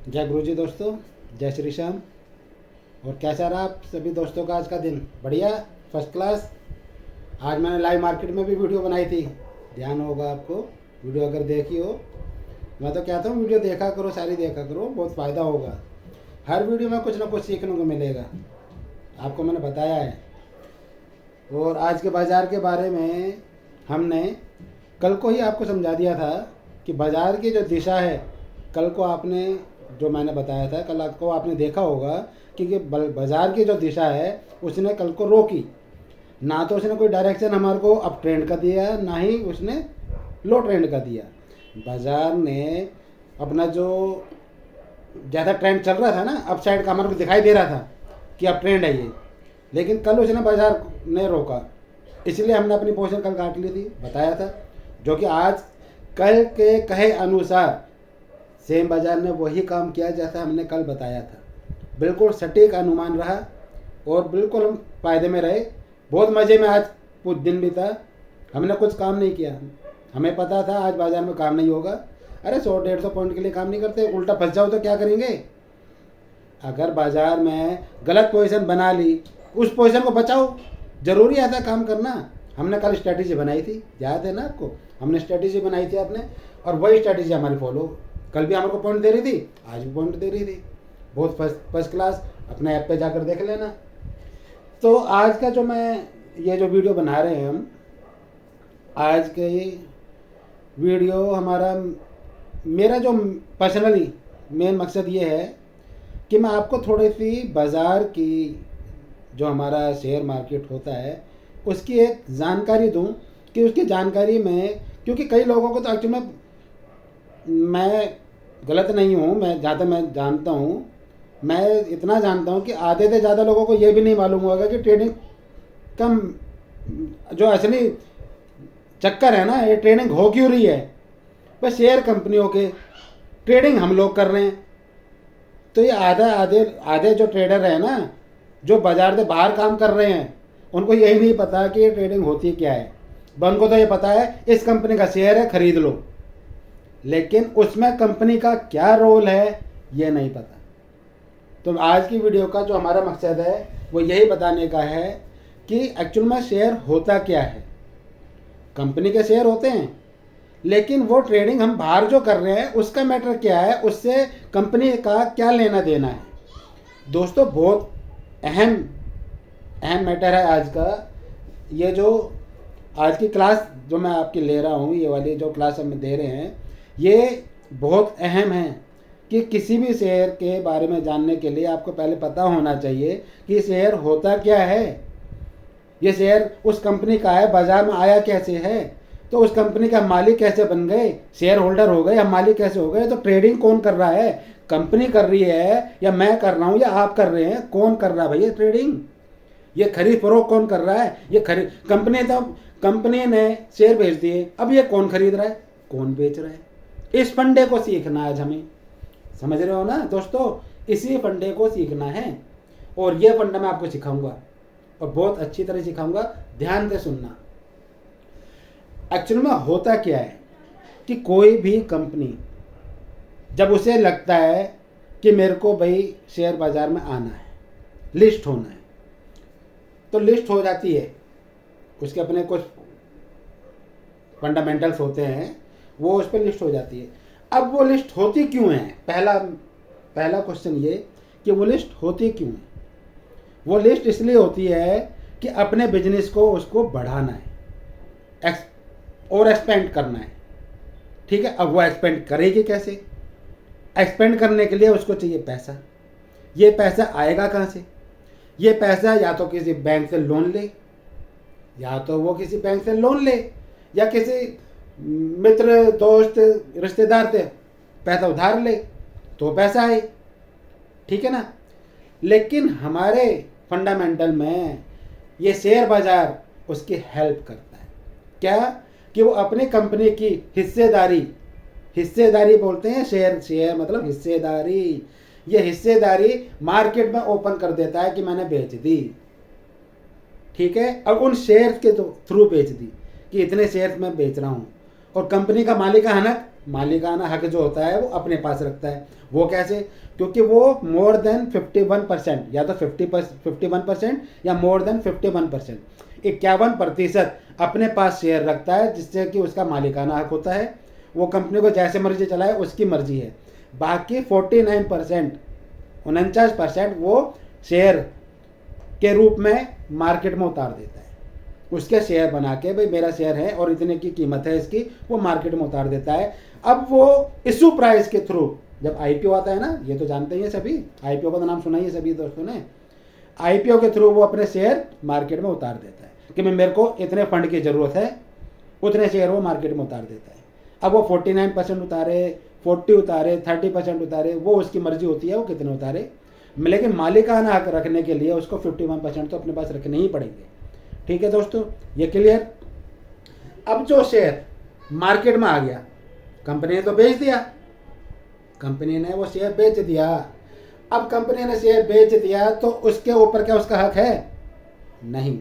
जय गुरु जी दोस्तों, जय श्री श्याम। और कैसा रहा आप सभी दोस्तों का आज का दिन? बढ़िया, फर्स्ट क्लास। आज मैंने लाइव मार्केट में भी वीडियो बनाई थी, ध्यान होगा आपको। वीडियो अगर देखी हो, मैं तो कहता हूँ वीडियो देखा करो, सारी देखा करो, बहुत फ़ायदा होगा। हर वीडियो में कुछ ना कुछ सीखने को मिलेगा, आपको मैंने बताया है। और आज के बाज़ार के बारे में हमने कल को ही आपको समझा दिया था कि बाज़ार की जो दिशा है, कल को आपने जो मैंने बताया था, कल आपको आपने देखा होगा कि बाज़ार की जो दिशा है उसने कल को रोकी। ना तो उसने कोई डायरेक्शन हमारे को अप ट्रेंड का दिया, ना ही उसने लो ट्रेंड का दिया। बाज़ार ने अपना जो ज़्यादा ट्रेंड चल रहा था ना, अप साइड का, हमारे को दिखाई दे रहा था कि अब ट्रेंड है ये, लेकिन कल उसने बाज़ार ने रोका। इसलिए हमने अपनी पोजीशन कल काट ली थी, बताया था। जो कि आज कल के कहे अनुसार सेम बाज़ार ने वही काम किया जैसा हमने कल बताया था। बिल्कुल सटीक अनुमान रहा और बिल्कुल हम फ़ायदे में रहे। बहुत मज़े में आज कुछ दिन बीता। हमने कुछ काम नहीं किया, हमें पता था आज बाज़ार में काम नहीं होगा। अरे 100-150 पॉइंट के लिए काम नहीं करते, उल्टा फंस जाओ तो क्या करेंगे? अगर बाज़ार में गलत पोजीशन बना ली, उस पोजीशन को बचाओ। ज़रूरी ऐसा काम करना। हमने कल स्ट्रैटेजी बनाई थी, याद है ना आपको? हमने स्ट्रैटेजी बनाई थी आपने, और वही स्ट्रैटेजी हमारी फॉलो कल भी हमारे को पॉइंट दे रही थी, आज भी पॉइंट दे रही थी। बहुत फर्स्ट क्लास। अपने ऐप पे जाकर देख लेना। तो आज का जो मैं ये जो वीडियो बना रहे हैं हम, आज के वीडियो हमारा, मेरा जो पर्सनली मेन मकसद ये है कि मैं आपको थोड़ी सी बाज़ार की, जो हमारा शेयर मार्केट होता है, उसकी एक जानकारी दूं। कि उसकी जानकारी में, क्योंकि कई लोगों को तो एक्चुअली मैं गलत नहीं हूँ, मैं जहाँ तक मैं जानता हूँ, मैं इतना जानता हूँ कि आधे से ज़्यादा लोगों को ये भी नहीं मालूम होगा कि ट्रेडिंग का जो असली चक्कर है ना, ये ट्रेडिंग हो क्यों रही है। बस शेयर कंपनियों के ट्रेडिंग हम लोग कर रहे हैं। तो ये आधे आधे जो ट्रेडर है ना, जो बाजार से बाहर काम कर रहे हैं, उनको यही नहीं पता कि ये ट्रेडिंग होती क्या है। उनको तो ये पता है इस कंपनी का शेयर है, खरीद लो, लेकिन उसमें कंपनी का क्या रोल है ये नहीं पता। तो आज की वीडियो का जो हमारा मकसद है वो यही बताने का है कि एक्चुअल में शेयर होता क्या है। कंपनी के शेयर होते हैं, लेकिन वो ट्रेडिंग हम बाहर जो कर रहे हैं उसका मैटर क्या है, उससे कंपनी का क्या लेना देना है। दोस्तों, बहुत अहम अहम मैटर है आज का। ये जो आज की क्लास जो मैं आपकी ले रहा हूँ, ये वाली जो क्लास हम दे रहे हैं, ये बहुत अहम है। कि किसी भी शेयर के बारे में जानने के लिए आपको पहले पता होना चाहिए कि शेयर होता क्या है। ये शेयर उस कंपनी का है, बाजार में आया कैसे है, तो उस कंपनी का मालिक कैसे बन गए, शेयर होल्डर हो गए, हम मालिक कैसे हो गए, तो ट्रेडिंग कौन कर रहा है, कंपनी कर रही है या मैं कर रहा हूँ या आप कर रहे हैं, कौन कर रहा है भैया ट्रेडिंग? ये खरीद फरोख्त कौन कर रहा है? ये खरीद कंपनी, तो कंपनी ने शेयर बेच दिए, अब ये कौन खरीद रहा है, कौन बेच रहा है? इस फंडे को सीखना आज हमें, समझ रहे हो ना दोस्तों? इसी फंडे को सीखना है, और ये फंडा मैं आपको सिखाऊंगा, और बहुत अच्छी तरह सिखाऊंगा, ध्यान से सुनना। एक्चुअल में होता क्या है कि कोई भी कंपनी जब उसे लगता है कि मेरे को भाई शेयर बाजार में आना है, लिस्ट होना है, तो लिस्ट हो जाती है। उसके अपने कुछ फंडामेंटल्स होते हैं, वो उस पर लिस्ट हो जाती है। अब वो लिस्ट होती क्यों है? पहला क्वेश्चन ये कि वो लिस्ट होती क्यों है? वो लिस्ट इसलिए होती है कि अपने बिजनेस को उसको बढ़ाना है और एक्सपेंड करना है। ठीक है, अब वो एक्सपेंड करेगी कैसे? एक्सपेंड करने के लिए उसको चाहिए पैसा। ये पैसा आएगा कहाँ से? ये पैसा या तो किसी बैंक से लोन ले, या तो वो किसी बैंक से लोन ले, या किसी मित्र दोस्त रिश्तेदार से पैसा उधार ले, तो पैसा आए। ठीक है ना? लेकिन हमारे फंडामेंटल में ये शेयर बाजार उसकी हेल्प करता है। क्या? कि वो अपनी कंपनी की हिस्सेदारी बोलते हैं, शेयर मतलब हिस्सेदारी। ये हिस्सेदारी मार्केट में ओपन कर देता है कि मैंने बेच दी। ठीक है, अब उन शेयर के थ्रू बेच दी कि इतने शेयर में बेच रहा हूँ, और कंपनी का मालिक है हनक मालिकाना हक जो होता है वो अपने पास रखता है। वो कैसे? क्योंकि वो मोर देन 51%, या तो 51% या मोर देन 51%, 51% अपने पास शेयर रखता है, जिससे कि उसका मालिकाना हक होता है। वो कंपनी को जैसे मर्जी चलाए, उसकी मर्जी है। बाकी 49%, 49% वो शेयर के रूप में मार्केट में उतार देता है। उसके शेयर बना के, भाई मेरा शेयर है और इतने की कीमत है इसकी, वो मार्केट में उतार देता है। अब वो इशू प्राइस के थ्रू, जब आईपीओ आता है ना, ये तो जानते ही हैं सभी, आईपीओ का तो नाम सुना ही है सभी दोस्तों ने। आईपीओ के थ्रू वो अपने शेयर मार्केट में उतार देता है कि मेरे को इतने फंड की जरूरत है, उतने शेयर वो मार्केट में उतार देता है। अब वो 49% उतारे, 40 उतारे, 30% उतारे, वो उसकी मर्जी होती है वो कितने उतारे। लेकिन मालिकाना हक रखने के लिए उसको 51% तो अपने पास रखने ही पड़ेंगे। ठीक है दोस्तों, ये क्लियर। अब जो शेयर मार्केट में आ गया, कंपनी ने तो बेच दिया, कंपनी ने वो शेयर बेच दिया। अब कंपनी ने शेयर बेच दिया तो उसके ऊपर क्या उसका हक है? नहीं।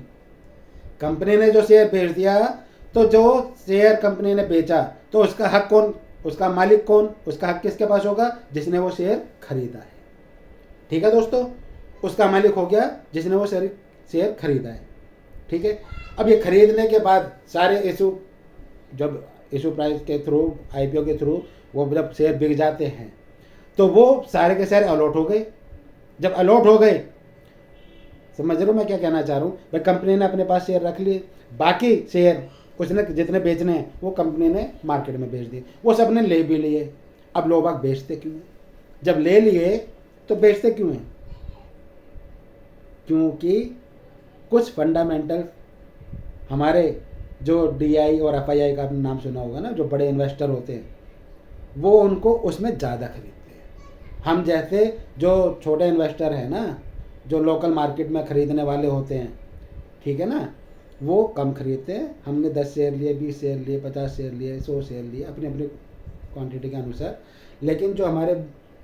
कंपनी ने जो शेयर बेच दिया, तो जो शेयर कंपनी ने बेचा, तो उसका हक कौन, उसका मालिक कौन, उसका हक किसके पास होगा? जिसने वो शेयर खरीदा है। ठीक है दोस्तों, उसका मालिक हो गया जिसने वो शेयर खरीदा है। ठीक है। अब ये खरीदने के बाद सारे इशू, जब इशू प्राइस के थ्रू, आईपीओ के थ्रू वो जब शेयर बिक जाते हैं, तो वो सारे के सारे अलॉट हो गए। जब अलॉट हो गए, समझ रहे हो मैं क्या कहना चाह रहा हूँ? भाई कंपनी ने अपने पास शेयर रख लिए, बाकी शेयर उसने जितने बेचने हैं वो कंपनी ने मार्केट में बेच दिए, वो सब ने ले भी लिए। अब लोग बाग बेचते क्यों हैं? जब ले लिए तो बेचते क्यों हैं? क्योंकि कुछ फंडामेंटल, हमारे जो डीआई और एफआईआई का आपने नाम सुना होगा ना, जो बड़े इन्वेस्टर होते हैं, वो उनको उसमें ज़्यादा खरीदते हैं। हम जैसे जो छोटे इन्वेस्टर हैं ना, जो लोकल मार्केट में ख़रीदने वाले होते हैं, ठीक है ना, वो कम खरीदते हैं। हमने 10 शेयर लिए, 20 शेयर लिए, 50 शेयर लिए, 100 शेयर लिए, अपनी अपनी क्वांटिटी के अनुसार। लेकिन जो हमारे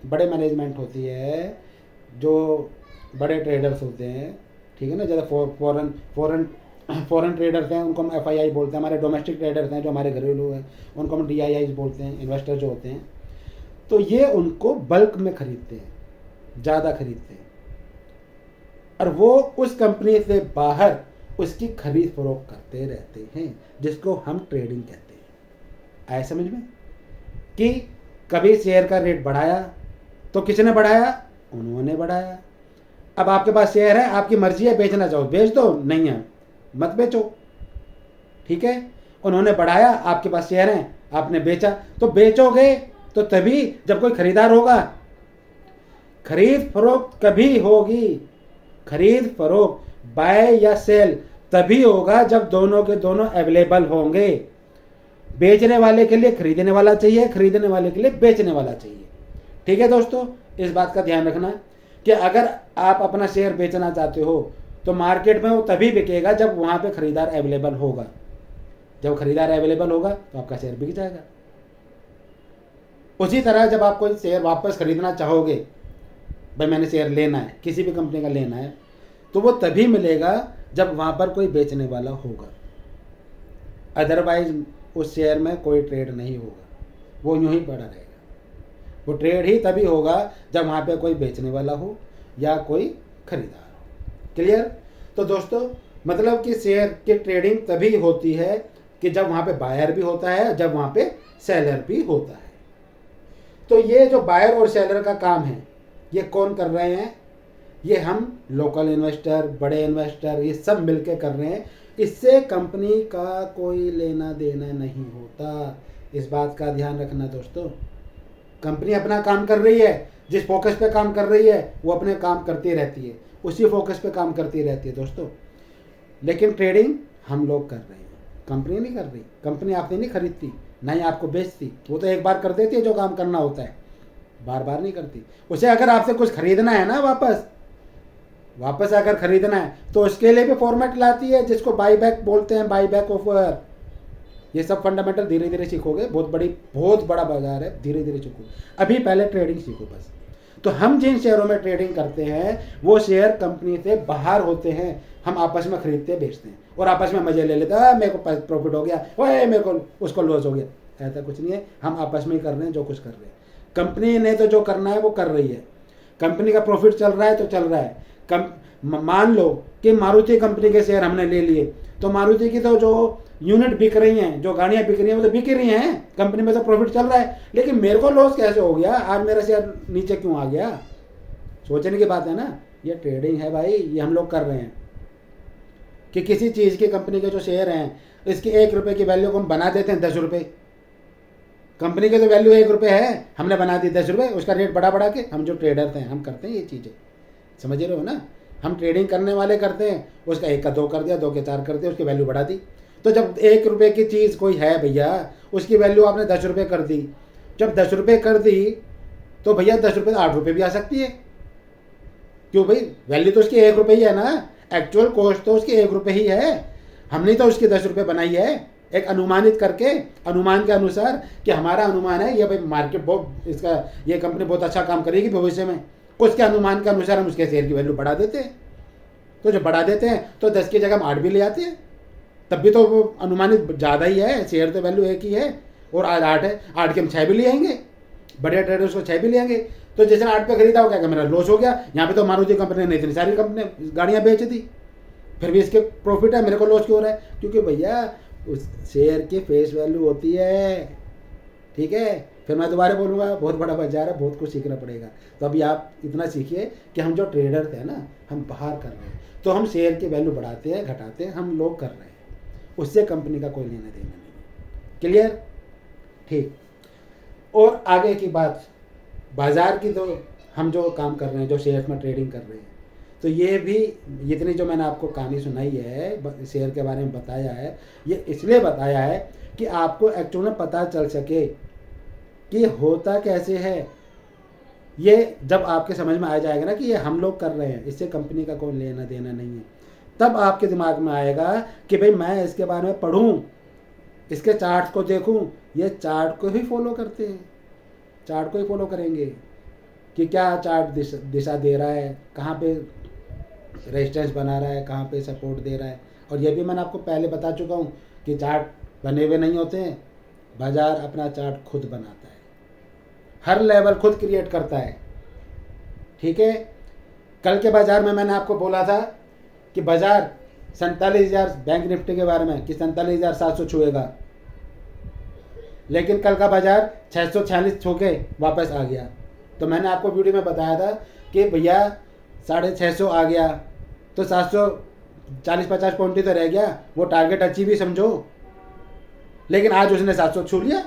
बड़े मैनेजमेंट होती है, जो बड़े ट्रेडर्स होते हैं, ठीक है ना, ज़्यादा फॉरेन ट्रेडर्स हैं, उनको हम एफआईआई बोलते हैं। हमारे डोमेस्टिक ट्रेडर्स हैं जो हमारे घरेलू हैं, उनको हम डीआईआई बोलते हैं, इन्वेस्टर जो होते हैं। तो ये उनको बल्क में खरीदते हैं, ज़्यादा खरीदते हैं, और वो उस कंपनी से बाहर उसकी खरीद फरोख्त करते रहते हैं, जिसको हम ट्रेडिंग कहते हैं। आए समझ में? कि कभी शेयर का रेट बढ़ाया तो किसने बढ़ाया? उन्होंने बढ़ाया। अब आपके पास शेयर है, आपकी मर्जी है, बेचना चाहो बेच दो, नहीं है मत बेचो। ठीक है, उन्होंने बढ़ाया, आपके पास शेयर हैं, आपने बेचा, तो बेचोगे तो तभी जब कोई खरीदार होगा। खरीद फरोख्त कभी होगी, खरीद फरोख्त, बाय या सेल तभी होगा जब दोनों के दोनों अवेलेबल होंगे। बेचने वाले के लिए खरीदने वाला चाहिए, खरीदने वाले के लिए बेचने वाला चाहिए। ठीक है दोस्तों, इस बात का ध्यान रखना कि अगर आप अपना शेयर बेचना चाहते हो तो मार्केट में वो तभी बिकेगा जब वहां पे खरीदार अवेलेबल होगा। जब खरीदार अवेलेबल होगा तो आपका शेयर बिक जाएगा। उसी तरह जब आप कोई शेयर वापस खरीदना चाहोगे, भाई मैंने शेयर लेना है, किसी भी कंपनी का लेना है, तो वो तभी मिलेगा जब वहां पर कोई बेचने वाला होगा। अदरवाइज उस शेयर में कोई ट्रेड नहीं होगा, वो यूं ही पड़ा रहेगा। वो ट्रेड ही तभी होगा जब वहां पे कोई बेचने वाला हो या कोई खरीदार हो। क्लियर? तो दोस्तों, मतलब कि शेयर की ट्रेडिंग तभी होती है कि जब वहां पे बायर भी होता है, जब वहां पे सेलर भी होता है। तो ये जो बायर और सेलर का काम है, ये कौन कर रहे हैं? ये हम लोकल इन्वेस्टर, बड़े इन्वेस्टर, ये सब मिलके कर रहे हैं। इससे कंपनी का कोई लेना देना नहीं होता। इस बात का ध्यान रखना दोस्तों। कंपनी अपना काम कर रही है, जिस फोकस पे काम कर रही है वो अपने काम करती रहती है, उसी फोकस पे काम करती रहती है दोस्तों। लेकिन ट्रेडिंग हम लोग कर रहे हैं, कंपनी नहीं कर रही। कंपनी आपसे नहीं खरीदती, ना ही आपको बेचती। वो तो एक बार कर देती है जो काम करना होता है, बार बार नहीं करती। उसे अगर आपसे कुछ खरीदना है ना, वापस अगर खरीदना है, तो उसके लिए भी फॉर्मेट लाती है, जिसको बाईबैक बोलते हैं, बाईबैक ऑफर। ये सब फंडामेंटल धीरे धीरे सीखोगे, बहुत बड़ा बाजार है, धीरे धीरे सीखो। अभी पहले ट्रेडिंग सीखो बस। तो हम जिन शेयरों में ट्रेडिंग करते हैं वो शेयर कंपनी से बाहर होते हैं। हम आपस में खरीदते बेचते हैं और आपस में मजे ले लेते हैं, मेरे को प्रॉफिट हो गया, ओए मेरे को उसको लॉस हो गया। ऐसा कुछ नहीं है, हम आपस में ही कर रहे हैं जो कुछ कर रहे हैं। कंपनी ने तो जो करना है वो कर रही है, कंपनी का प्रॉफिट चल रहा है तो चल रहा है। मान लो कि मारुति कंपनी के शेयर हमने ले लिए, तो मारुति की तो जो यूनिट बिक रही हैं, जो गाड़ियां बिक रही हैं वो तो बिक रही हैं, कंपनी में तो प्रॉफिट चल रहा है, लेकिन मेरे को लॉस कैसे हो गया, आज मेरा शेयर नीचे क्यों आ गया? सोचने की बात है ना। ये ट्रेडिंग है भाई, ये हम लोग कर रहे हैं कि किसी चीज़ की कंपनी के जो शेयर हैं, इसकी 1 रुपये की वैल्यू को हम बना देते हैं 10 रुपये। कंपनी की तो वैल्यू 1 रुपये है, हमने बना दी 10 रुपये, उसका रेट बढ़ा के हम जो ट्रेडर थे हम करते हैं ये चीज़ें, समझ रहे हो ना। हम ट्रेडिंग करने वाले करते हैं, उसका 1 का 2 कर दिया, 2 के 4 कर दिया, उसकी वैल्यू बढ़ा दी। तो जब 1 रुपये की चीज़ कोई है भैया, उसकी वैल्यू आपने 10 रुपये कर दी, जब 10 रुपये कर दी तो भैया 10 रुपये 8 रुपये भी आ सकती है। क्यों भाई, वैल्यू तो उसकी 1 रुपये ही है ना, एक्चुअल कॉस्ट तो उसकी 1 रुपये ही है, हमने तो उसकी 10 रुपये बनाई है एक अनुमानित करके, अनुमान के अनुसार कि हमारा अनुमान है ये भाई मार्केट बहुत इसका, ये कंपनी बहुत अच्छा काम करेगी भविष्य में, उसके अनुमान के अनुसार हम उसके शेयर की वैल्यू बढ़ा देते हैं। तो जब बढ़ा देते हैं तो 10 की जगह हम 8 भी ले आते हैं, तब भी तो वो अनुमानित ज़्यादा ही है, शेयर तो वैल्यू 1 ही है और आज 8 है, 8 के हम 6 भी ले आएंगे, बड़े ट्रेडर्स को 6 भी ले आएंगे। तो जैसे 8 पे खरीदा हो क्या मेरा लॉस हो गया, यहाँ पे तो मारुति कंपनी ने इतनी सारी कंपनी गाड़ियाँ बेच दी, फिर भी इसके प्रॉफिट है, मेरे को लॉस क्यों हो रहा है? क्योंकि भैया उस शेयर की फेस वैल्यू होती है, ठीक है। फिर मैं दोबारा बोलूँगा बहुत बड़ा बाजार है, बहुत कुछ सीखना पड़ेगा। तो अभी आप इतना सीखिए कि हम जो ट्रेडर थे ना, हम बाहर कर रहे हैं, तो हम शेयर की वैल्यू बढ़ाते हैं घटाते हैं, हम लोग कर रहे हैं, उससे कंपनी का कोई लेना देना नहीं। क्लियर? ठीक। और आगे की बात बाजार की, तो हम जो काम कर रहे हैं, जो शेयर में ट्रेडिंग कर रहे हैं, तो ये भी इतनी जो मैंने आपको कहानी सुनाई है, शेयर के बारे में बताया है, ये इसलिए बताया है कि आपको एक्चुअल में पता चल सके कि होता कैसे है। ये जब आपके समझ में आ जाएगा ना कि ये हम लोग कर रहे हैं, इससे कंपनी का कोई लेना देना नहीं है, तब आपके दिमाग में आएगा कि भाई मैं इसके बारे में पढ़ूं, इसके चार्ट को देखूं। ये चार्ट को ही फॉलो करते हैं, चार्ट को ही फॉलो करेंगे कि क्या चार्ट दिशा दे रहा है, कहाँ पे रेजिस्टेंस बना रहा है, कहाँ पे सपोर्ट दे रहा है। और ये भी मैंने आपको पहले बता चुका हूँ कि चार्ट बने हुए नहीं होते हैं, बाजार अपना चार्ट खुद बनाता है, हर लेवल खुद क्रिएट करता है, ठीक है। कल के बाजार में मैंने आपको बोला था कि बाजार 47,000 बैंक निफ्टी के बारे में कि 47,700 छुएगा, लेकिन कल का बाजार 646 छू के वापस आ गया। तो मैंने आपको वीडियो में बताया था कि भैया 650 आ गया तो 740-50 पॉइंट ही तो रह गया, वो टारगेट अचीव ही समझो। लेकिन आज उसने 700 छू लिया।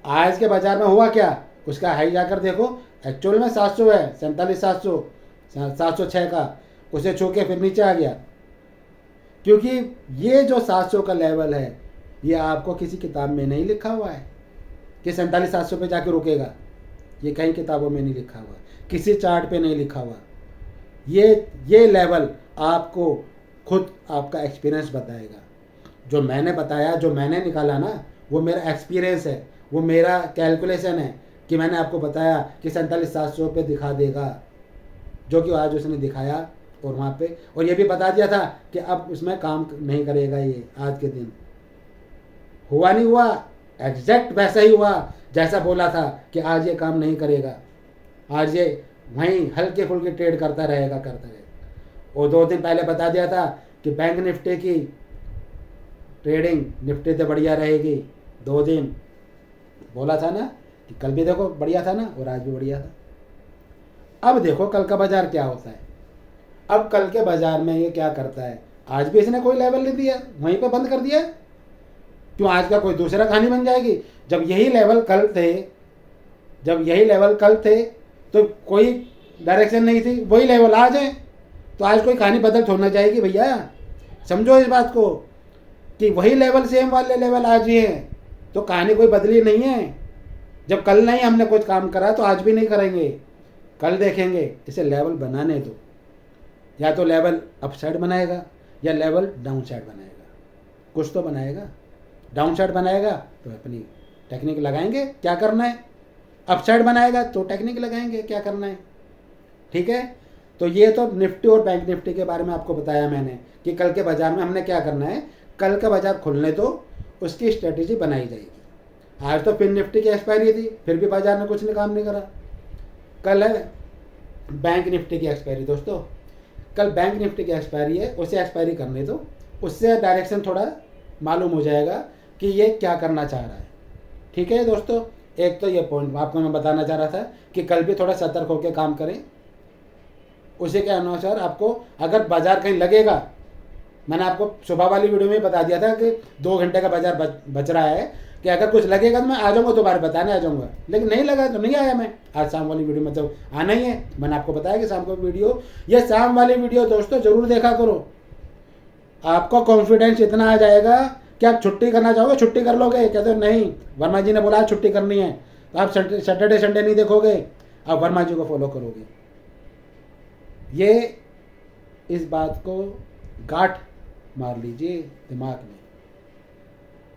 आज के बाजार में हुआ क्या, उसका हाई जाकर देखो, एक्चुअल में 700 है, 47,700 706 का, उसे छू के फिर नीचे आ गया। क्योंकि ये जो 700 का लेवल है, ये आपको किसी किताब में नहीं लिखा हुआ है कि 47,700 पे जाके रुकेगा, ये कहीं किताबों में नहीं लिखा हुआ, किसी चार्ट पे नहीं लिखा हुआ। ये लेवल आपको खुद आपका एक्सपीरियंस बताएगा। जो मैंने बताया, जो मैंने निकाला ना, वो मेरा एक्सपीरियंस है, वो मेरा कैलकुलेशन है कि मैंने आपको बताया कि 47,700 पे दिखा देगा, जो कि आज उसने दिखाया। और वहाँ पे और ये भी बता दिया था कि अब उसमें काम नहीं करेगा, ये आज के दिन हुआ नहीं हुआ, एग्जैक्ट वैसा ही हुआ जैसा बोला था कि आज ये काम नहीं करेगा, आज ये वहीं हल्के फुल्के ट्रेड करता रहेगा। और 2 दिन पहले बता दिया था कि बैंक निफ्टी की ट्रेडिंग निफ्टी से बढ़िया रहेगी। 2 दिन बोला था ना कि कल भी देखो बढ़िया था ना, और आज भी बढ़िया था। अब देखो कल का बाजार क्या होता है। अब कल के बाजार में ये क्या करता है, आज भी इसने कोई लेवल नहीं दिया, वहीं पे बंद कर दिया। क्यों, आज का कोई दूसरा कहानी बन जाएगी। जब यही लेवल कल थे तो कोई डायरेक्शन नहीं थी, वही लेवल आज है, तो आज कोई कहानी बदल छोड़ना जाएगी भैया। समझो इस बात को कि वही लेवल, सेम वाले लेवल आज भी है, तो कहानी कोई बदली नहीं है। जब कल नहीं हमने कुछ काम करा तो आज भी नहीं करेंगे, कल देखेंगे। इसे लेवल बनाने दो, या तो लेवल अप साइड बनाएगा या लेवल डाउन साइड बनाएगा, कुछ तो बनाएगा। डाउन साइड बनाएगा तो अपनी टेक्निक लगाएंगे क्या करना है, अप साइड बनाएगा तो टेक्निक लगाएंगे क्या करना है, ठीक है। तो ये तो निफ्टी और बैंक निफ्टी के बारे में आपको बताया मैंने कि कल के बाजार में हमने क्या करना है। कल का बाजार खुलने तो उसकी स्ट्रेटेजी बनाई जाएगी, आज तो फिर निफ्टी की एक्सपायरी थी, फिर भी बाजार ने कुछ काम नहीं करा। कल है बैंक निफ्टी की एक्सपायरी दोस्तों, कल बैंक निफ्टी की एक्सपायरी है, उसे एक्सपायरी करने दो, उससे डायरेक्शन थोड़ा मालूम हो जाएगा कि ये क्या करना चाह रहा है। ठीक है दोस्तों, एक तो ये पॉइंट आपको मैं बताना चाह रहा था कि कल भी थोड़ा सतर्क होकर काम करें। उसी के अनुसार आपको अगर बाजार कहीं लगेगा, मैंने आपको सुबह वाली वीडियो में बता दिया था कि 2 घंटे का बाजार बच रहा है, कि अगर कुछ लगेगा तो मैं आ जाऊँगा, दोबारा बताने आ जाऊँगा, लेकिन नहीं लगा तो नहीं आया मैं। आज शाम वाली वीडियो में तो आना ही है, मैंने आपको बताया कि शाम को वीडियो, ये शाम वाली वीडियो दोस्तों ज़रूर देखा करो। आपको कॉन्फिडेंस इतना आ जाएगा कि आप छुट्टी करना चाहोगे, छुट्टी कर लोगे। कहते हो नहीं, वर्मा जी ने बोला छुट्टी करनी है, तो आप सैटरडे संडे नहीं देखोगे, आप वर्मा जी को फॉलो करोगे। ये इस बात को गांठ मार लीजिए दिमाग में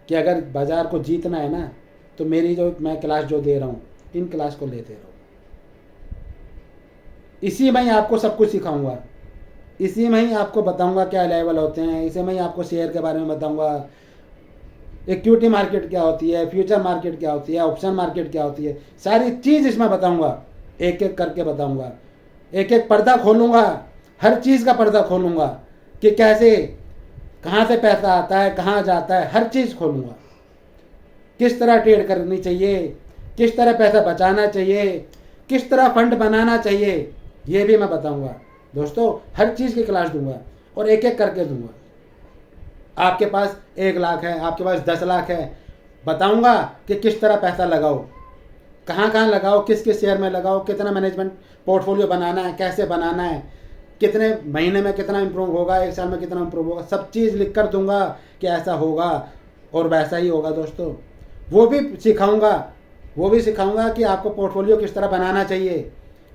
कि अगर बाजार को जीतना है ना, तो मेरी जो मैं क्लास जो दे रहा हूँ, इन क्लास को लेते रहो। इसी में ही आपको सब कुछ सिखाऊंगा, इसी में ही आपको बताऊंगा क्या लेवल होते हैं, इसी में ही आपको शेयर के बारे में बताऊंगा, इक्विटी मार्केट क्या होती है, फ्यूचर मार्केट क्या होती है, ऑप्शन मार्केट क्या होती है, सारी चीज़ इसमें बताऊंगा, एक एक करके बताऊंगा, एक एक पर्दा खोलूंगा, हर चीज़ का पर्दा खोलूंगा कि कैसे, कहाँ से पैसा आता है, कहाँ जाता है, हर चीज़ खोलूंगा। किस तरह ट्रेड करनी चाहिए, किस तरह पैसा बचाना चाहिए, किस तरह फंड बनाना चाहिए, ये भी मैं बताऊंगा दोस्तों। हर चीज़ की क्लास दूंगा और एक एक करके दूंगा। आपके पास 1 लाख है, आपके पास 10 लाख है, बताऊंगा कि किस तरह पैसा लगाओ, कहाँ कहाँ लगाओ, किस किस शेयर में लगाओ, कितना मैनेजमेंट पोर्टफोलियो बनाना है, कैसे बनाना है, कितने महीने में कितना इम्प्रूव होगा, 1 साल में कितना इम्प्रूव होगा, सब चीज़ लिख कर दूंगा कि ऐसा होगा और वैसा ही होगा दोस्तों। वो भी सिखाऊंगा कि आपको पोर्टफोलियो किस तरह बनाना चाहिए,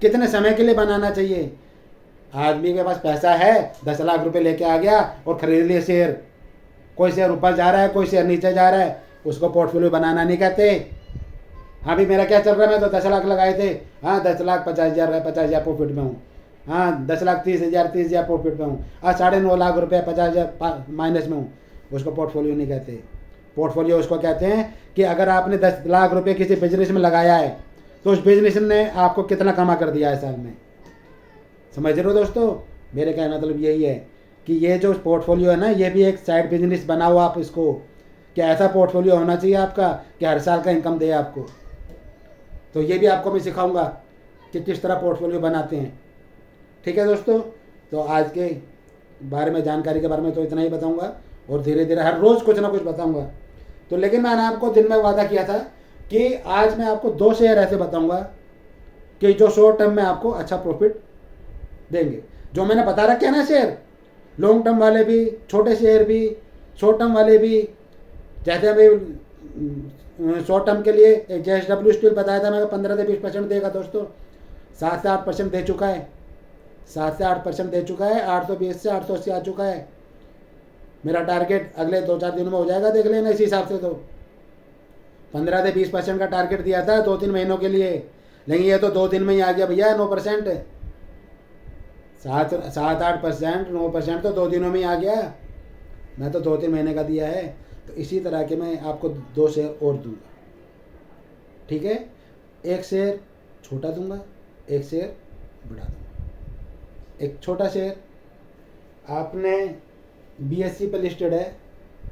कितने समय के लिए बनाना चाहिए। आदमी के पास पैसा है, 10 लाख रुपए लेके आ गया और खरीद लिए शेयर, कोई शेयर ऊपर जा रहा है, कोई शेयर नीचे जा रहा है, उसको पोर्टफोलियो बनाना नहीं कहते। हाँ भी मेरा क्या चल रहा है, मैं तो 10 लाख लगाए थे, हाँ 10 लाख 50,000 है, 50,000 प्रॉफिट में हूँ, हाँ 10 लाख 30,000 प्रॉफिट में हूँ, आज 9.5 लाख रुपये 50,000 माइनस में हूँ, उसको पोर्टफोलियो नहीं कहते। पोर्टफोलियो उसको कहते हैं कि अगर आपने 10 लाख रुपये किसी बिजनेस में लगाया है, तो उस बिजनेस ने आपको कितना कमा कर दिया है साल में। समझ रहे हो दोस्तों, मेरे कहने मतलब यही है कि ये जो पोर्टफोलियो है ना, ये भी एक साइड बिजनेस बनाओ आप इसको, कि ऐसा पोर्टफोलियो होना चाहिए आपका कि हर साल का इनकम दे आपको। तो ये भी आपको मैं सिखाऊंगा कि किस तरह पोर्टफोलियो बनाते हैं। ठीक है दोस्तों, तो आज के बारे में, जानकारी के बारे में तो इतना ही बताऊंगा और धीरे धीरे हर रोज़ कुछ ना कुछ बताऊंगा। तो लेकिन मैंने आपको दिन में वादा किया था कि आज मैं आपको 2 शेयर ऐसे बताऊंगा कि जो शॉर्ट टर्म में आपको अच्छा प्रॉफिट देंगे। जो मैंने बता रखे है ना शेयर, लॉन्ग टर्म वाले भी, छोटे शेयर भी, शॉर्ट टर्म वाले भी। जैसे अभी शॉर्ट टर्म के लिए एक JSW स्टील बताया था मैं, 15 से 20% देगा दोस्तों, 7 से 8% दे चुका है, 7 से 8% दे चुका है, 820 से 880 आ चुका है। मेरा टारगेट अगले 2-4 दिनों में हो जाएगा, देख लेना इसी हिसाब से। तो 15 से 20% का टारगेट दिया था 2-3 महीनों के लिए, लेकिन ये तो 2 दिन में ही आ गया भैया 9%। 7-8% 9% तो 2 दिनों में ही आ गया। मैं तो 2-3 महीने का दिया है। तो इसी तरह के मैं आपको 2 शेयर और दूंगा। ठीक है, एक शेयर छोटा दूंगा, एक शेयर बड़ा दूंगा। एक छोटा शेयर आपने BSE पे लिस्टेड है,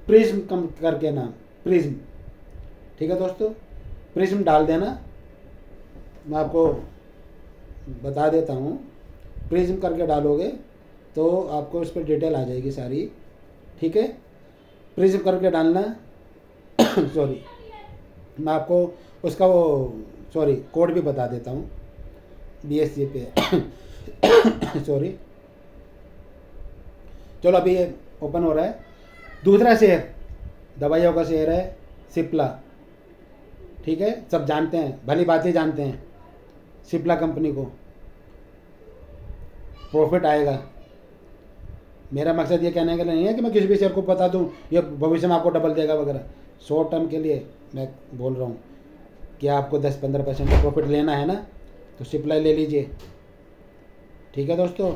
प्रिज्म कम करके नाम, प्रिज्म। ठीक है दोस्तों, प्रिज्म डाल देना, मैं आपको बता देता हूँ। प्रिज्म करके डालोगे तो आपको इस पर डिटेल आ जाएगी सारी। ठीक है, प्रिज्म करके डालना। सॉरी, मैं आपको उसका कोड भी बता देता हूँ BSE पे। सॉरी, चलो अभी ये ओपन हो रहा है। दूसरा शेयर दवाइयों का शेयर है, सिप्ला। ठीक है, सब जानते हैं, भली बातें जानते हैं सिप्ला कंपनी को। प्रॉफिट आएगा। मेरा मकसद ये कहने का नहीं है कि मैं किसी भी शेयर को बता दूं ये भविष्य में आपको डबल देगा वगैरह। शॉर्ट टर्म के लिए मैं बोल रहा हूँ कि आपको 10-15% का प्रॉफिट लेना है ना, तो सिप्ला ले लीजिए। ठीक है दोस्तों,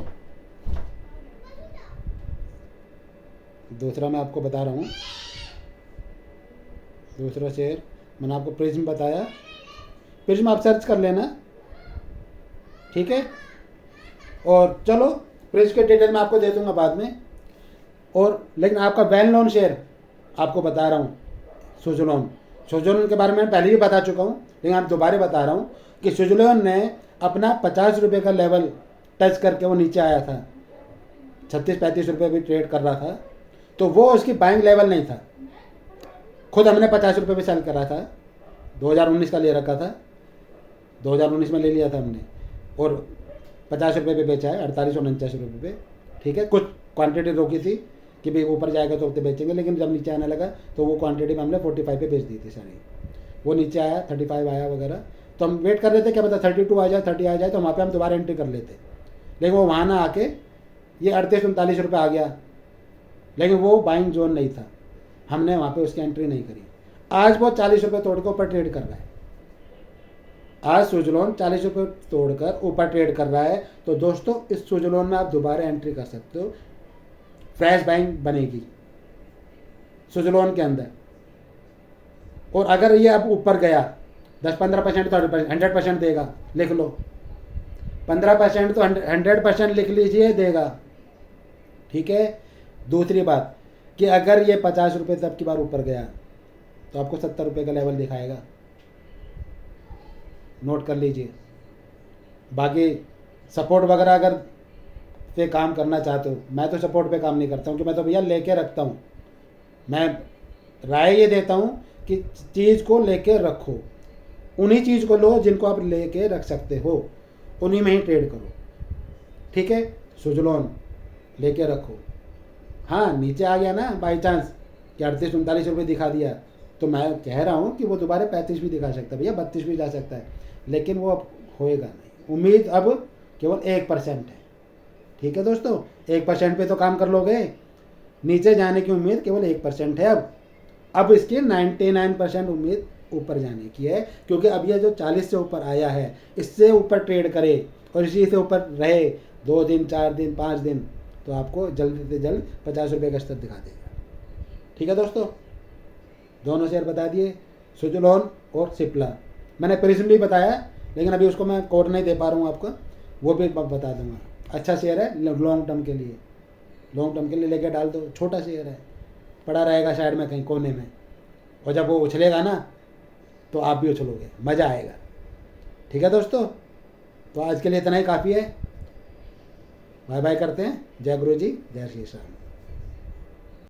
दूसरा मैं आपको बता रहा हूँ। दूसरा शेयर मैंने आपको प्रिज्म बताया, प्रिज्म आप सर्च कर लेना, ठीक है। और चलो प्रिज्म के डिटेल मैं आपको दे दूंगा बाद में। और लेकिन आपका वेल नोन शेयर आपको बता रहा हूँ, सुज़लोन। सुज़लोन के बारे में पहले भी बता चुका हूँ, लेकिन आप दोबारा बता रहा हूँ कि सुज़लोन ने अपना 50 रुपये का लेवल टच करके वो नीचे आया था, 36-35 रुपये भी ट्रेड कर रहा था, तो वो उसकी बाइंग लेवल नहीं था। खुद हमने 50 रुपये पे सेल करा था, 2019 का ले रखा था, 2019 में ले लिया था हमने, और 50 रुपये पे बेचा है, 4849 रुपये पे, ठीक है। कुछ क्वांटिटी रोकी थी कि भाई ऊपर जाएगा तो उतने बेचेंगे, लेकिन जब नीचे आने लगा तो वो क्वांटिटी में हमने 45 पे बेच दी थी सारी। वो नीचे आया, 35 आया वगैरह, तो हम वेट कर रहे थे क्या पता 32 आ जाए, 30 आ जाए, तो वहाँ पे हम दोबारा एंट्री कर लेते, लेकिन वो वहाँ ना आके ये 38-39 रुपये आ गया, लेकिन वो बाइंग जोन नहीं था, हमने वहाँ पे उसकी एंट्री नहीं करी। आज वो 40 रुपये तोड़ के ऊपर ट्रेड कर रहा है, आज सुज़लोन 40 रुपये तोड़कर ऊपर ट्रेड कर रहा है। तो दोस्तों इस सुज़लोन में आप दोबारा एंट्री कर सकते हो, फ्रेश बाइंग बनेगी सुज़लोन के अंदर। और अगर ये अब ऊपर गया 10-15% तो 100% देगा, लिख लो, 15% तो 100% लिख लीजिए, देगा, ठीक है। दूसरी बात कि अगर ये 50 रुपये तब की बार ऊपर गया तो आपको 70 रुपये का लेवल दिखाएगा, नोट कर लीजिए। बाकी सपोर्ट वगैरह अगर पे काम करना चाहते हो, मैं तो सपोर्ट पे काम नहीं करता हूँ, कि मैं तो भैया लेके रखता हूँ। मैं राय ये देता हूँ कि चीज़ को लेके रखो, उन्हीं चीज़ को लो जिनको आप लेके रख सकते हो, उन्हीं में ही ट्रेड करो, ठीक है। सुज़लोन लेके रखो। हाँ नीचे आ गया ना बाई चांस कि 38-39 रुपये दिखा दिया, तो मैं कह रहा हूँ कि वो दोबारा 35 भी दिखा सकता है भैया, 32 भी जा सकता है, लेकिन वो अब होएगा नहीं। उम्मीद अब केवल 1% है, ठीक है दोस्तों। 1% पे तो काम कर लोगे, नीचे जाने की उम्मीद केवल 1% है। अब इसकी 99% उम्मीद ऊपर जाने की है, क्योंकि अब यह जो 40 से ऊपर आया है, इससे ऊपर ट्रेड करे और इसी से ऊपर रहे 2 दिन, 4 दिन, 5 दिन, तो आपको जल्द से जल्द 50 रुपये का स्तर दिखा देगा, ठीक है दोस्तों। दोनों शेयर बता दिए, सुज़लोन और सिप्ला। मैंने प्रिज्म भी बताया, लेकिन अभी उसको मैं कोड नहीं दे पा रहा हूँ आपको, वो भी बता दूंगा। अच्छा शेयर है लॉन्ग टर्म के लिए, लॉन्ग टर्म के लिए लेके डाल दो, छोटा शेयर है, पड़ा रहेगा साइड में कहीं कोने में, और जब वो उछलेगा ना तो आप भी उछलोगे, मज़ा आएगा, ठीक है दोस्तों। तो आज के लिए इतना ही काफ़ी है, बाय बाय करते हैं। जय गुरु जी, जय श्री राम।